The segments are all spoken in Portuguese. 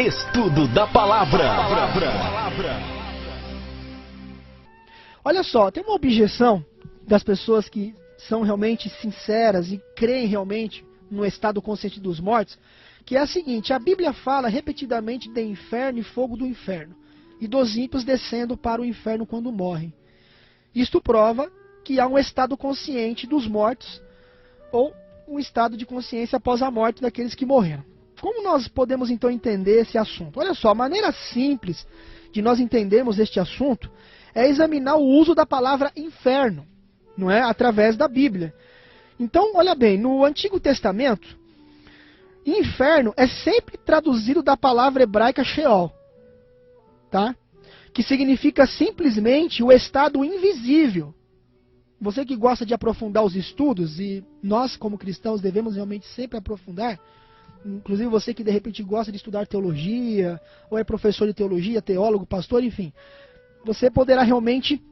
Estudo da Palavra. Olha só, tem uma objeção das pessoas que são realmente sinceras e creem realmente no estado consciente dos mortos, que é a seguinte: a Bíblia fala repetidamente de inferno e fogo do inferno, e dos ímpios descendo para o inferno quando morrem. Isto prova que há um estado consciente dos mortos, ou um estado de consciência após a morte daqueles que morreram. Como nós podemos então entender esse assunto? Olha só, a maneira simples de nós entendermos este assunto é examinar o uso da palavra inferno, não é? Através da Bíblia. Então, olha bem, no Antigo Testamento, inferno é sempre traduzido da palavra hebraica Sheol, tá? Que significa simplesmente o estado invisível. Você que gosta de aprofundar os estudos, e nós como cristãos devemos realmente sempre aprofundar, inclusive você que de repente gosta de estudar teologia, ou é professor de teologia, teólogo, pastor, enfim, você poderá realmente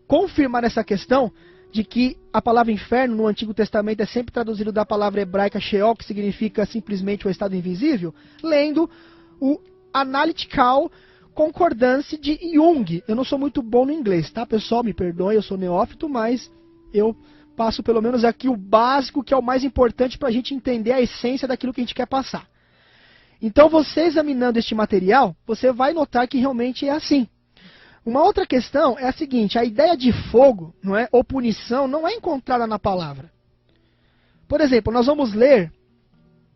confirmar essa questão de que a palavra inferno no Antigo Testamento é sempre traduzido da palavra hebraica Sheol, que significa simplesmente o estado invisível, lendo o Analytical Concordance de Jung. Eu não sou muito bom no inglês, tá, pessoal? Me perdoem, eu sou neófito, mas eu passo pelo menos aqui o básico, que é o mais importante para a gente entender a essência daquilo que a gente quer passar. Então, você examinando este material, você vai notar que realmente é assim. Uma outra questão é a seguinte: a ideia de fogo, não é, ou punição, não é encontrada na palavra. Por exemplo, nós vamos ler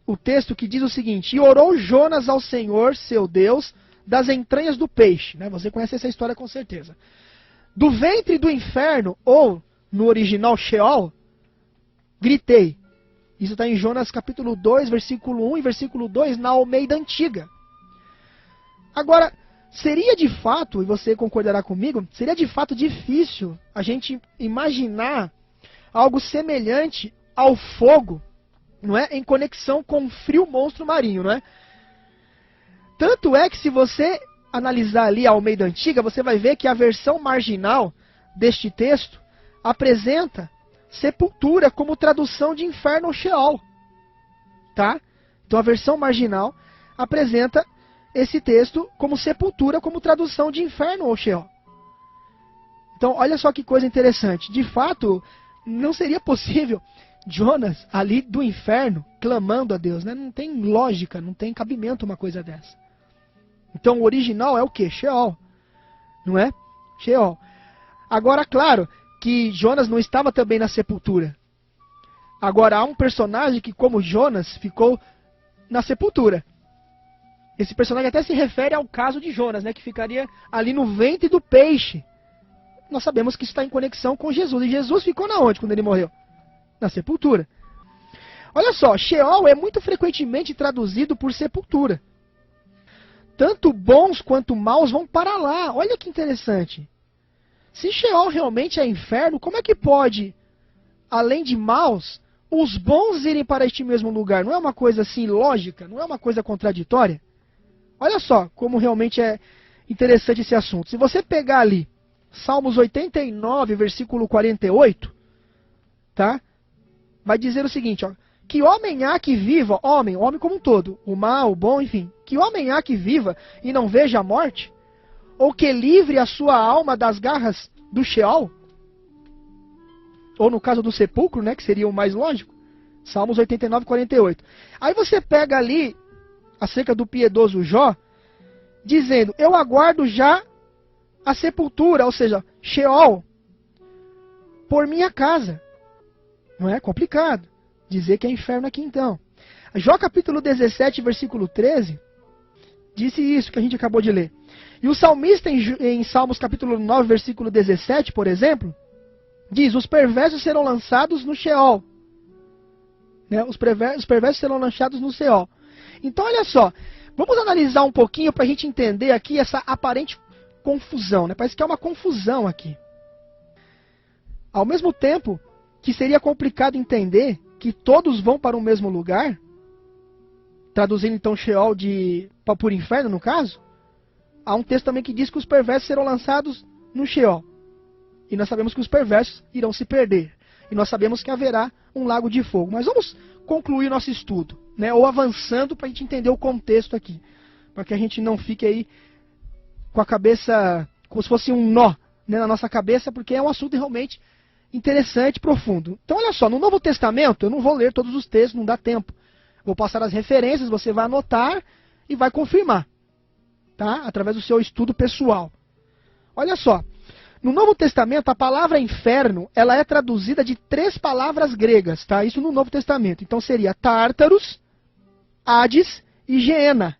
o texto que diz o seguinte: e orou Jonas ao Senhor, seu Deus, das entranhas do peixe. Né? Você conhece essa história com certeza. Do ventre do inferno, ou no original Sheol, gritei. Isso está em Jonas capítulo 2, versículo 1 e versículo 2, na Almeida Antiga. Agora, seria de fato, e você concordará comigo, seria de fato difícil a gente imaginar algo semelhante ao fogo, não é, em conexão com um frio monstro marinho, não é? Tanto é que se você analisar ali a Almeida Antiga, você vai ver que a versão marginal deste texto apresenta sepultura como tradução de inferno ou Sheol, tá? Então a versão marginal apresenta esse texto como sepultura como tradução de inferno ou Sheol. Então olha só que coisa interessante. De fato, não seria possível Jonas ali do inferno clamando a Deus, né? Não tem lógica, não tem cabimento uma coisa dessa. Então o original é o quê? Sheol, não é? Sheol. Agora, claro que Jonas não estava também na sepultura. Agora há um personagem que, como Jonas, ficou na sepultura. Esse personagem até se refere ao caso de Jonas, né, que ficaria ali no ventre do peixe. Nós sabemos que isso está em conexão com Jesus. E Jesus ficou na onde quando ele morreu? Na sepultura. Olha só, Sheol é muito frequentemente traduzido por sepultura. Tanto bons quanto maus vão para lá. Olha que interessante. Se Sheol realmente é inferno, como é que pode, além de maus, os bons irem para este mesmo lugar? Não é uma coisa assim lógica? Não é uma coisa contraditória? Olha só como realmente é interessante esse assunto. Se você pegar ali Salmos 89, versículo 48, tá? Vai dizer o seguinte, ó: que homem há que viva, homem como um todo, o mal, o bom, enfim, que homem há que viva e não veja a morte? Ou que livre a sua alma das garras do Sheol? Ou no caso do sepulcro, né, que seria o mais lógico. Salmos 89, 48. Aí você pega ali, acerca do piedoso Jó, dizendo: eu aguardo já a sepultura, ou seja, Sheol, por minha casa. Não é complicado dizer que é inferno aqui então. Jó capítulo 17, versículo 13, disse isso que a gente acabou de ler. E o salmista em Salmos capítulo 9, versículo 17, por exemplo, diz: os perversos serão lançados no Sheol. Né? Os perversos serão lançados no Sheol. Então olha só, vamos analisar um pouquinho para a gente entender aqui essa aparente confusão. Né? Parece que há uma confusão aqui. Ao mesmo tempo que seria complicado entender que todos vão para o mesmo lugar, traduzindo então Sheol por inferno no caso, há um texto também que diz que os perversos serão lançados no Sheol. E nós sabemos que os perversos irão se perder. E nós sabemos que haverá um lago de fogo. Mas vamos concluir nosso estudo. né, ou avançando para a gente entender o contexto aqui. Para que a gente não fique aí com a cabeça, como se fosse um nó, né, na nossa cabeça, porque é um assunto realmente interessante, profundo. Então olha só, no Novo Testamento, eu não vou ler todos os textos, não dá tempo. Vou passar as referências, você vai anotar e vai confirmar, tá? Através do seu estudo pessoal. Olha só, no Novo Testamento a palavra inferno, ela é traduzida de 3 palavras gregas, tá? Isso no Novo Testamento. Então seria Tártaros, Hades e Geena.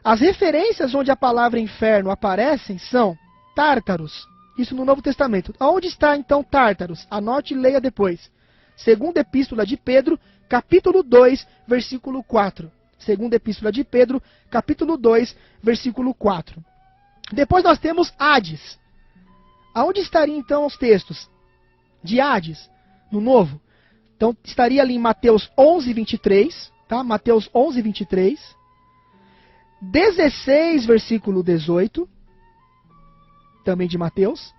As referências onde a palavra inferno aparecem são Tártaros. Isso no Novo Testamento. Onde está então Tártaros? Anote e leia depois. Segunda Epístola de Pedro, capítulo 2, versículo 4. Segunda Epístola de Pedro, capítulo 2, versículo 4. Depois nós temos Hades. Aonde estariam então os textos de Hades no Novo? Então estaria ali em Mateus 11, 23. Tá? Mateus 11, 23. 16, versículo 18. Também de Mateus.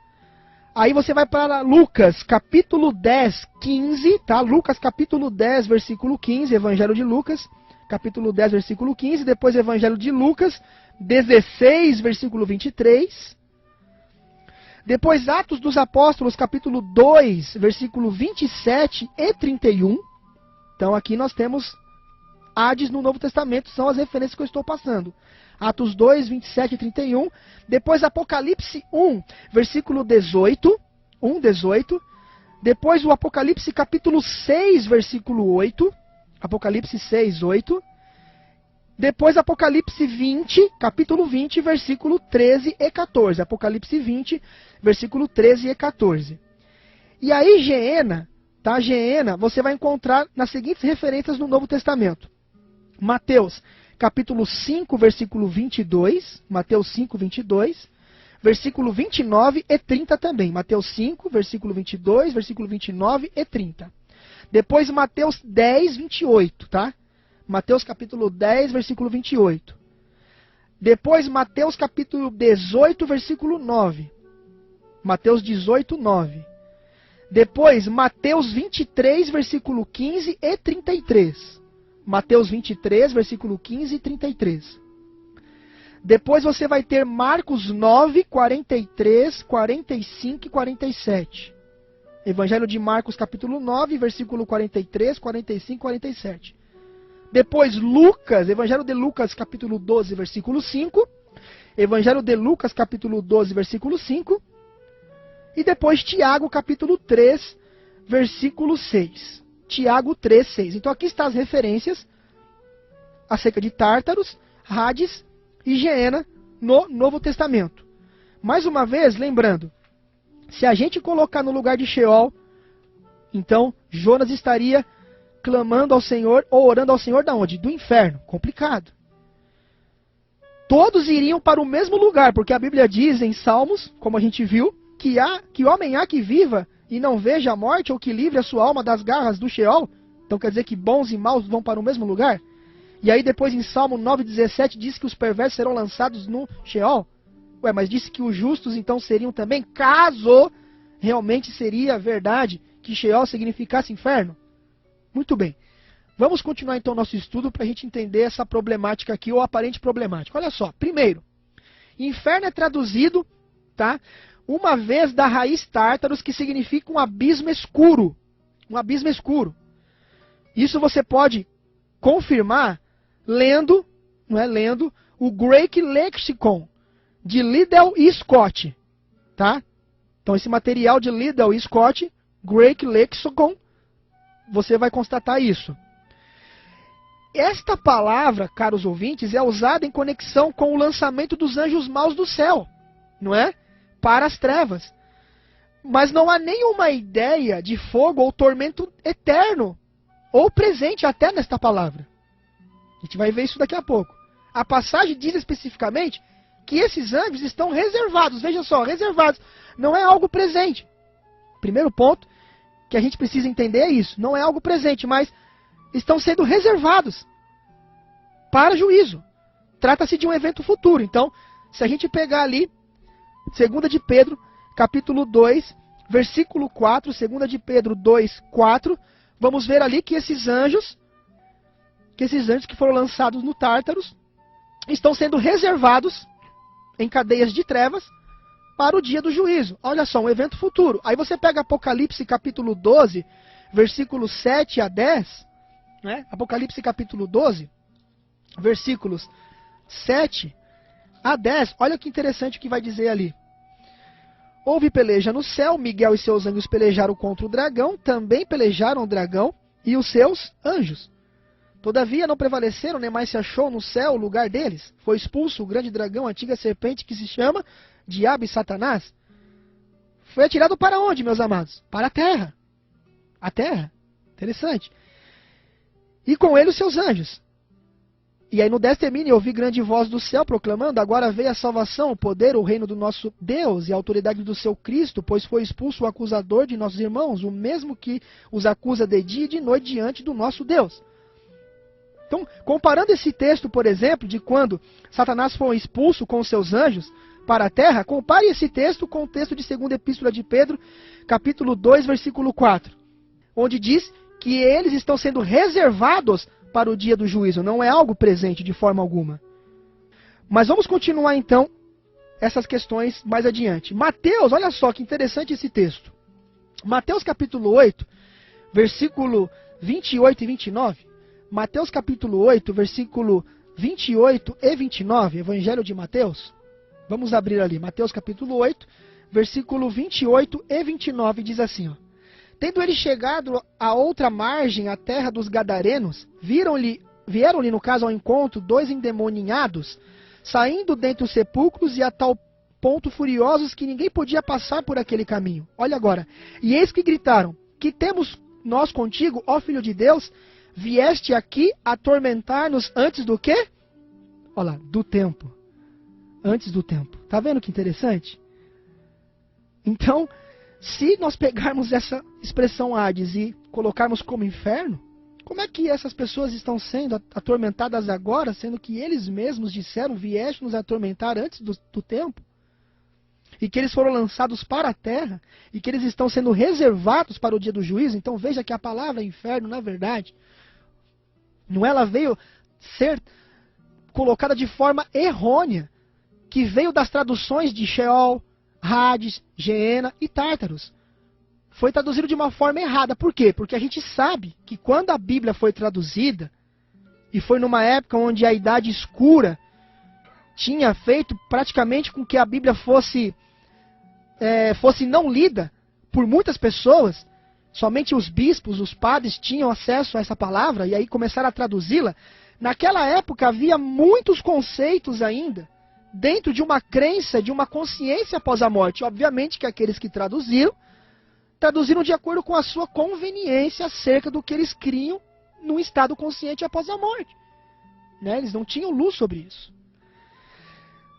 Aí você vai para Lucas, capítulo 10, 15, tá? Lucas, capítulo 10, versículo 15, Evangelho de Lucas, capítulo 10, versículo 15, depois Evangelho de Lucas, 16, versículo 23. Depois Atos dos Apóstolos, capítulo 2, versículo 27 e 31. Então aqui nós temos Hades no Novo Testamento, são as referências que eu estou passando. Atos 2, 27 e 31. Depois Apocalipse 1, versículo 18. 1, 18. Depois o Apocalipse capítulo 6, versículo 8. Apocalipse 6, 8. Depois Apocalipse 20, capítulo 20, versículo 13 e 14. Apocalipse 20, versículo 13 e 14. E aí Geena, tá? Geena, você vai encontrar nas seguintes referências no Novo Testamento. Mateus, capítulo 5, versículo 22, Mateus 5, 22, versículo 29 e 30 também. Mateus 5, versículo 22, versículo 29 e 30. Depois Mateus 10, 28, tá? Mateus capítulo 10, versículo 28. Depois Mateus capítulo 18, versículo 9. Mateus 18, 9. Depois Mateus 23, versículo 15 e 33. Mateus 23, versículo 15 e 33. Depois você vai ter Marcos 9, 43, 45 e 47. Evangelho de Marcos, capítulo 9, versículo 43, 45 e 47. Depois Lucas, Evangelho de Lucas, capítulo 12, versículo 5. Evangelho de Lucas, capítulo 12, versículo 5. E depois Tiago, capítulo 3, versículo 6. Tiago 3, 6. Então aqui estão as referências acerca de Tártaros, Hades e Geena no Novo Testamento. Mais uma vez, lembrando, se a gente colocar no lugar de Sheol, então Jonas estaria clamando ao Senhor ou orando ao Senhor da onde? Do inferno. Complicado. Todos iriam para o mesmo lugar, porque a Bíblia diz em Salmos, como a gente viu, que homem há que viva e não veja a morte, ou que livre a sua alma das garras do Sheol. Então quer dizer que bons e maus vão para o mesmo lugar? E aí depois em Salmo 9,17 diz que os perversos serão lançados no Sheol. Ué, mas disse que os justos então seriam também, caso realmente seria verdade que Sheol significasse inferno? Muito bem. Vamos continuar então nosso estudo para a gente entender essa problemática aqui, ou aparente problemática. Olha só, primeiro, inferno é traduzido, tá? Uma vez da raiz tártaros, que significa um abismo escuro. Um abismo escuro. Isso você pode confirmar lendo, não é, lendo o Greek Lexicon de Liddell e Scott, tá? Então esse material de Liddell e Scott, Greek Lexicon, você vai constatar isso. Esta palavra, caros ouvintes, é usada em conexão com o lançamento dos anjos maus do céu, não é? Para as trevas. Mas não há nenhuma ideia de fogo ou tormento eterno, ou presente até nesta palavra. A gente vai ver isso daqui a pouco. A passagem diz especificamente que esses anjos estão reservados. Veja só, reservados. Não é algo presente. Primeiro ponto que a gente precisa entender é isso. Não é algo presente, mas estão sendo reservados para juízo. Trata-se de um evento futuro. Então, se a gente pegar ali 2 de Pedro, capítulo 2, versículo 4, 2 de Pedro 2, 4, vamos ver ali que esses anjos que esses anjos que foram lançados no Tártaros estão sendo reservados em cadeias de trevas para o dia do juízo. Olha só, um evento futuro. Aí você pega Apocalipse capítulo 12, versículos 7 a 10, né? Apocalipse capítulo 12, versículos 7 a 10, olha que interessante o que vai dizer ali. Houve peleja no céu, Miguel e seus anjos pelejaram contra o dragão, também pelejaram o dragão e os seus anjos. Todavia não prevaleceram, nem mais se achou no céu o lugar deles. Foi expulso o grande dragão, a antiga serpente que se chama Diabo e Satanás. Foi atirado para onde, meus amados? Para a terra. A terra. Interessante. E com ele os seus anjos. E aí no 10 termina, e ouvi grande voz do céu proclamando, agora veio a salvação, o poder, o reino do nosso Deus e a autoridade do seu Cristo, pois foi expulso o acusador de nossos irmãos, o mesmo que os acusa de dia e de noite diante do nosso Deus. Então, comparando esse texto, por exemplo, de quando Satanás foi expulso com os seus anjos para a terra, compare esse texto com o texto de 2ª Epístola de Pedro, capítulo 2, versículo 4, onde diz que eles estão sendo reservados para o dia do juízo, não é algo presente de forma alguma. Mas vamos continuar então essas questões mais adiante. Mateus, olha só que interessante esse texto. Mateus capítulo 8, versículo 28 e 29. Mateus capítulo 8, versículo 28 e 29, Evangelho de Mateus. Vamos abrir ali, Mateus capítulo 8, versículo 28 e 29, diz assim, ó. Tendo ele chegado à outra margem, a terra dos Gadarenos, vieram-lhe no caso ao encontro 2 endemoninhados, saindo dentre os sepulcros e a tal ponto furiosos que ninguém podia passar por aquele caminho. Olha agora. E eis que gritaram, que temos nós contigo, ó Filho de Deus, vieste aqui atormentar-nos antes do quê? Olha lá, do tempo. Antes do tempo. Tá vendo que interessante? Então, se nós pegarmos essa expressão Hades e colocarmos como inferno, como é que essas pessoas estão sendo atormentadas agora, sendo que eles mesmos disseram, vieste nos atormentar antes do tempo? E que eles foram lançados para a terra, e que eles estão sendo reservados para o dia do juízo? Então veja que a palavra inferno, na verdade, ela veio ser colocada de forma errônea, que veio das traduções de Sheol, Hades, Geena e Tártaros. Foi traduzido de uma forma errada. Por quê? Porque a gente sabe que quando a Bíblia foi traduzida, e foi numa época onde a Idade Escura tinha feito praticamente com que a Bíblia fosse não lida por muitas pessoas, somente os bispos, os padres tinham acesso a essa palavra, e aí começaram a traduzi-la. Naquela época havia muitos conceitos ainda, dentro de uma crença, de uma consciência após a morte. Obviamente que aqueles que traduziram de acordo com a sua conveniência acerca do que eles criam num estado consciente após a morte. Né? Eles não tinham luz sobre isso.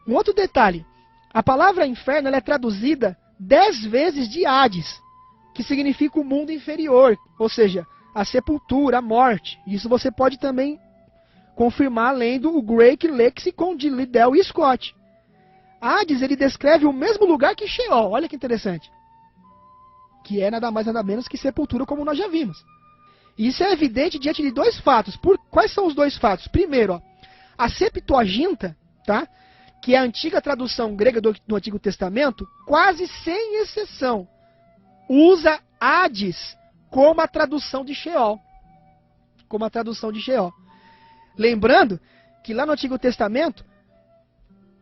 Um outro detalhe, a palavra inferno ela é traduzida 10 vezes de Hades, que significa o mundo inferior, ou seja, a sepultura, a morte. Isso você pode também confirmar lendo o Greek Lexicon de Liddell e Scott. Hades ele descreve o mesmo lugar que Sheol, olha que interessante. Que é nada mais nada menos que sepultura, como nós já vimos. E isso é evidente diante de 2 fatos. Quais são os 2 fatos? Primeiro, ó, a Septuaginta, tá? Que é a antiga tradução grega do Antigo Testamento, quase sem exceção, usa Hades como a tradução de Sheol. Como a tradução de Sheol. Lembrando que lá no Antigo Testamento,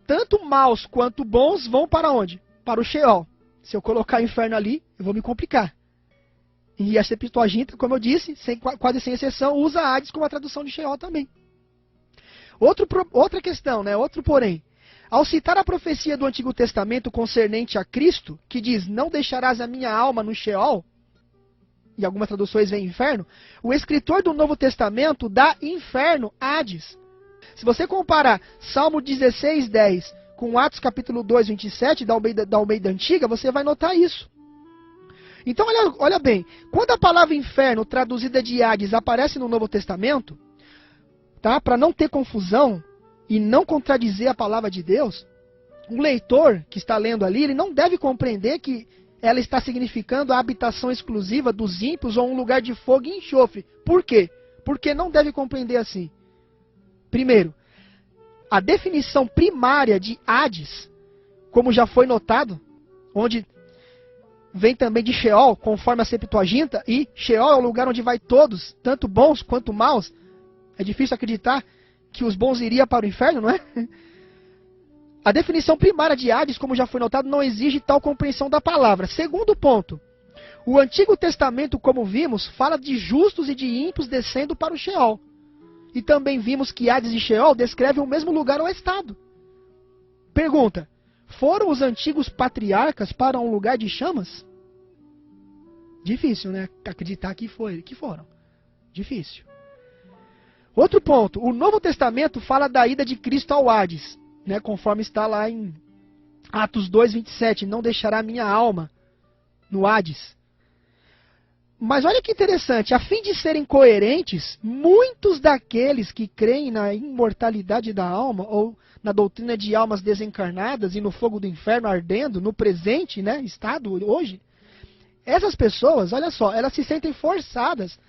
tanto maus quanto bons vão para onde? Para o Sheol. Se eu colocar inferno ali, eu vou me complicar. E a Septuaginta, como eu disse, quase sem exceção, usa Hades como a tradução de Sheol também. Outra questão, né? Outro porém. Ao citar a profecia do Antigo Testamento concernente a Cristo, que diz, não deixarás a minha alma no Sheol, e algumas traduções vem inferno, o escritor do Novo Testamento dá inferno, Hades. Se você comparar Salmo 16, 10 com Atos capítulo 2, 27 da Almeida Antiga, você vai notar isso. Então olha bem, quando a palavra inferno traduzida de Hades aparece no Novo Testamento, tá? Para não ter confusão e não contradizer a palavra de Deus, o leitor que está lendo ali, ele não deve compreender que ela está significando a habitação exclusiva dos ímpios ou um lugar de fogo e enxofre. Por quê? Porque não deve compreender assim. Primeiro, a definição primária de Hades, como já foi notado, onde vem também de Sheol, conforme a Septuaginta, e Sheol é o lugar onde vai todos, tanto bons quanto maus. É difícil acreditar que os bons iriam para o inferno, não é? A definição primária de Hades, como já foi notado, não exige tal compreensão da palavra. Segundo ponto, o Antigo Testamento, como vimos, fala de justos e de ímpios descendo para o Sheol. E também vimos que Hades e Sheol descrevem o mesmo lugar ou estado. Pergunta, foram os antigos patriarcas para um lugar de chamas? Difícil, né? Acreditar que foram. Difícil. Outro ponto, o Novo Testamento fala da ida de Cristo ao Hades, né? Conforme está lá em Atos 2:27, não deixará minha alma no Hades. Mas olha que interessante, a fim de serem coerentes, muitos daqueles que creem na imortalidade da alma, ou na doutrina de almas desencarnadas e no fogo do inferno ardendo, no presente, né, estado hoje, essas pessoas, olha só, elas se sentem forçadas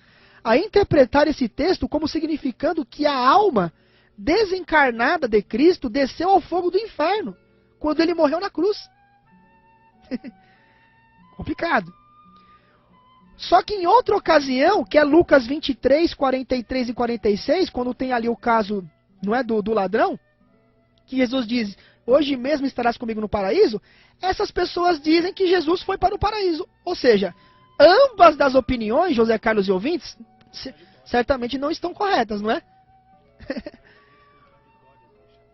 a interpretar esse texto como significando que a alma desencarnada de Cristo desceu ao fogo do inferno, quando ele morreu na cruz. Complicado. Só que em outra ocasião, que é Lucas 23, 43 e 46, quando tem ali o caso, não é, do ladrão, que Jesus diz, hoje mesmo estarás comigo no paraíso, essas pessoas dizem que Jesus foi para o paraíso. Ou seja, ambas das opiniões, José Carlos e ouvintes, certamente não estão corretas, não é?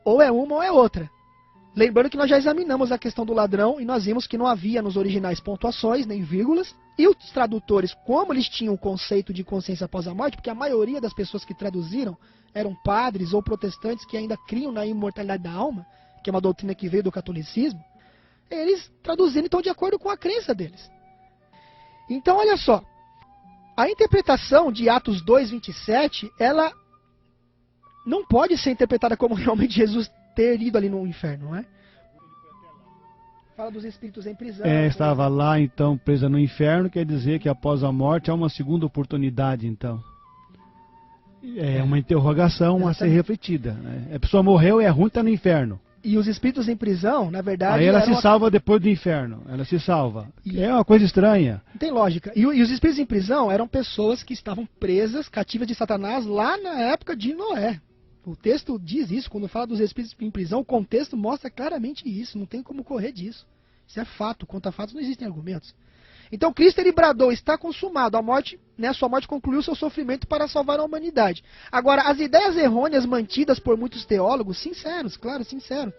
Ou é uma ou é outra. Lembrando que nós já examinamos a questão do ladrão e nós vimos que não havia nos originais pontuações, nem vírgulas, e os tradutores, como eles tinham o conceito de consciência após a morte, porque a maioria das pessoas que traduziram eram padres ou protestantes que ainda criam na imortalidade da alma, que é uma doutrina que veio do catolicismo, eles traduziram então de acordo com a crença deles. Então olha só, a interpretação de Atos 2:27, ela não pode ser interpretada como realmente Jesus ter ido ali no inferno, não é? Fala dos espíritos em prisão. Estava lá então presa no inferno, quer dizer que após a morte há uma segunda oportunidade, então. É uma interrogação a ser refletida, né? A pessoa morreu e é ruim, está no inferno. E os espíritos em prisão, na verdade... Aí ela se salva depois do inferno, ela se salva. É uma coisa estranha. Não tem lógica. E os espíritos em prisão eram pessoas que estavam presas, cativas de Satanás, lá na época de Noé. O texto diz isso, quando fala dos espíritos em prisão, o contexto mostra claramente isso, não tem como correr disso. Isso é fato, contra fatos não existem argumentos. Então Cristo ele bradou, está consumado, a morte, né, sua morte concluiu seu sofrimento para salvar a humanidade. Agora, as ideias errôneas mantidas por muitos teólogos, sinceros, claro, sinceros,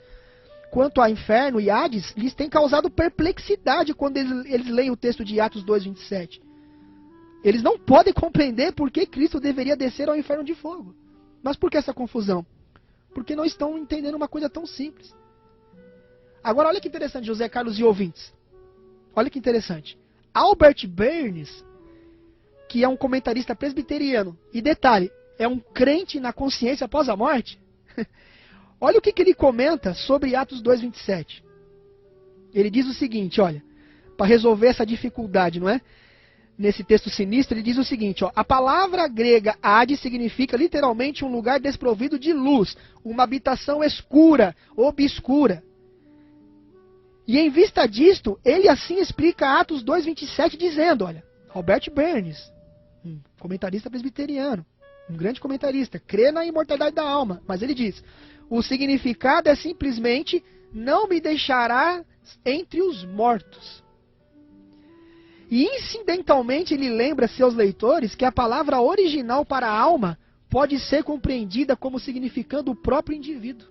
quanto a inferno e Hades, lhes tem causado perplexidade quando eles leem o texto de Atos 2:27. Eles não podem compreender por que Cristo deveria descer ao inferno de fogo. Mas por que essa confusão? Porque não estão entendendo uma coisa tão simples. Agora olha que interessante, José Carlos e ouvintes. Olha que interessante. Albert Barnes, que é um comentarista presbiteriano, e detalhe, é um crente na consciência após a morte. Olha o que ele comenta sobre Atos 2:27. Ele diz o seguinte, olha, para resolver essa dificuldade, não é? Nesse texto sinistro, ele diz o seguinte, ó, a palavra grega Hades significa literalmente um lugar desprovido de luz, uma habitação escura, obscura. E em vista disto, ele assim explica Atos 2:27 dizendo, olha, Albert Barnes, um comentarista presbiteriano, um grande comentarista, crê na imortalidade da alma, mas ele diz, o significado é simplesmente não me deixará entre os mortos. E incidentalmente ele lembra seus leitores que a palavra original para alma pode ser compreendida como significando o próprio indivíduo,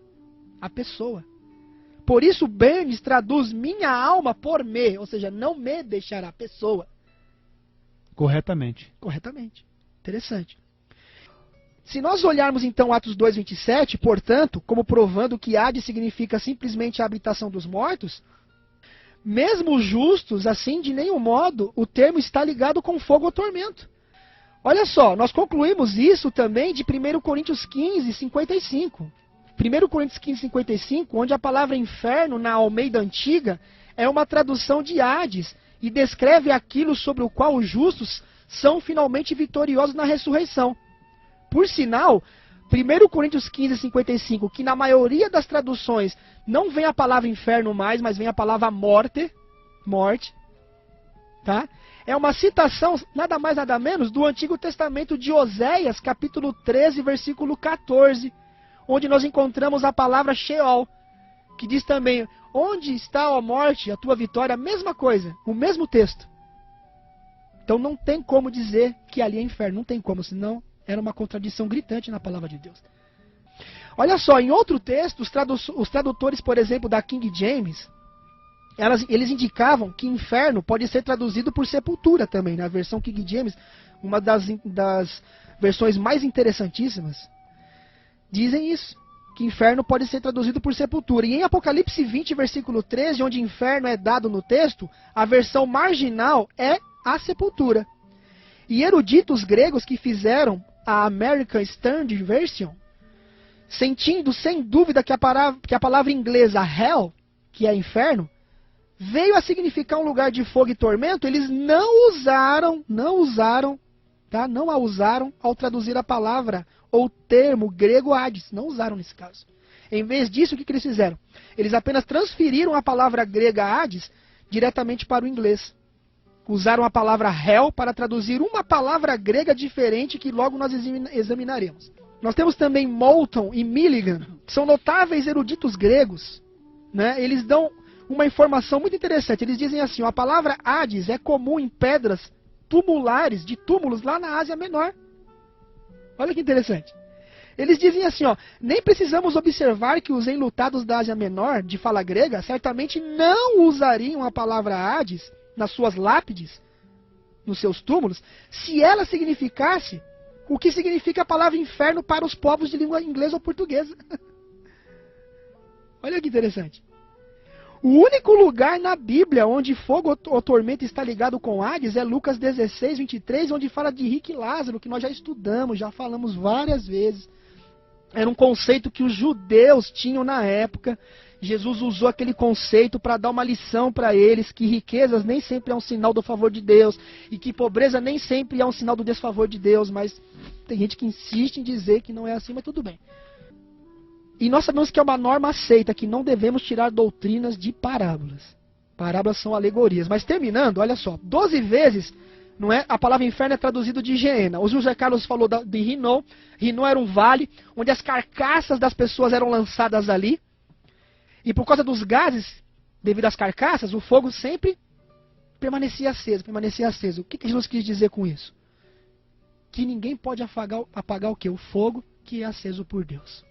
a pessoa. Por isso Barnes traduz minha alma por me, ou seja, não me deixará, a pessoa. Corretamente. Corretamente. Interessante. Se nós olharmos então Atos 2:27, portanto, como provando que Hades significa simplesmente a habitação dos mortos, mesmo os justos, assim, de nenhum modo, o termo está ligado com fogo ou tormento. Olha só, nós concluímos isso também de 1 Coríntios 15:55. 1 Coríntios 15:55, onde a palavra inferno, na Almeida Antiga, é uma tradução de Hades, e descreve aquilo sobre o qual os justos são finalmente vitoriosos na ressurreição. Por sinal, 1 Coríntios 15, 55, que na maioria das traduções não vem a palavra inferno mais, mas vem a palavra morte, tá? É uma citação, nada mais nada menos, do Antigo Testamento de Oséias, capítulo 13, versículo 14, onde nós encontramos a palavra Sheol, que diz também, onde está, ó morte, a tua vitória? A mesma coisa, o mesmo texto. Então não tem como dizer que ali é inferno, não tem como, senão era uma contradição gritante na palavra de Deus. Olha só, em outro texto, os tradutores, por exemplo, da King James, eles indicavam que inferno pode ser traduzido por sepultura também. Na versão King James, uma das versões mais interessantíssimas, dizem isso, que inferno pode ser traduzido por sepultura. E em Apocalipse 20, versículo 13, onde inferno é dado no texto, a versão marginal é a sepultura. E eruditos gregos que fizeram a American Standard Version, sentindo sem dúvida que a palavra inglesa hell, que é inferno, veio a significar um lugar de fogo e tormento, eles não a usaram ao traduzir a palavra ou termo grego Hades, não usaram nesse caso. Em vez disso, o que eles fizeram? Eles apenas transferiram a palavra grega Hades diretamente para o inglês. Usaram a palavra hell para traduzir uma palavra grega diferente que logo nós examinaremos. Nós temos também Moulton e Milligan, que são notáveis eruditos gregos, né? Eles dão uma informação muito interessante. Eles dizem assim, a palavra Hades é comum em pedras tumulares, de túmulos lá na Ásia Menor. Olha que interessante. Eles dizem assim, nem precisamos observar que os enlutados da Ásia Menor, de fala grega, certamente não usariam a palavra Hades nas suas lápides, nos seus túmulos, se ela significasse o que significa a palavra inferno para os povos de língua inglesa ou portuguesa. Olha que interessante. O único lugar na Bíblia onde fogo ou tormento está ligado com Hades é Lucas 16, 23, onde fala de Rico e Lázaro, que nós já estudamos, já falamos várias vezes. Era um conceito que os judeus tinham na época. Jesus usou aquele conceito para dar uma lição para eles, que riquezas nem sempre é um sinal do favor de Deus, e que pobreza nem sempre é um sinal do desfavor de Deus, mas tem gente que insiste em dizer que não é assim, mas tudo bem. E nós sabemos que é uma norma aceita, que não devemos tirar doutrinas de parábolas. Parábolas são alegorias. Mas terminando, olha só, 12 vezes, não é? A palavra inferno é traduzido de Geena. O José Carlos falou de Rinom. Rinom era um vale, onde as carcaças das pessoas eram lançadas ali. E por causa dos gases, devido às carcaças, o fogo sempre permanecia aceso. O que Jesus quis dizer com isso? Que ninguém pode apagar o quê? O fogo que é aceso por Deus.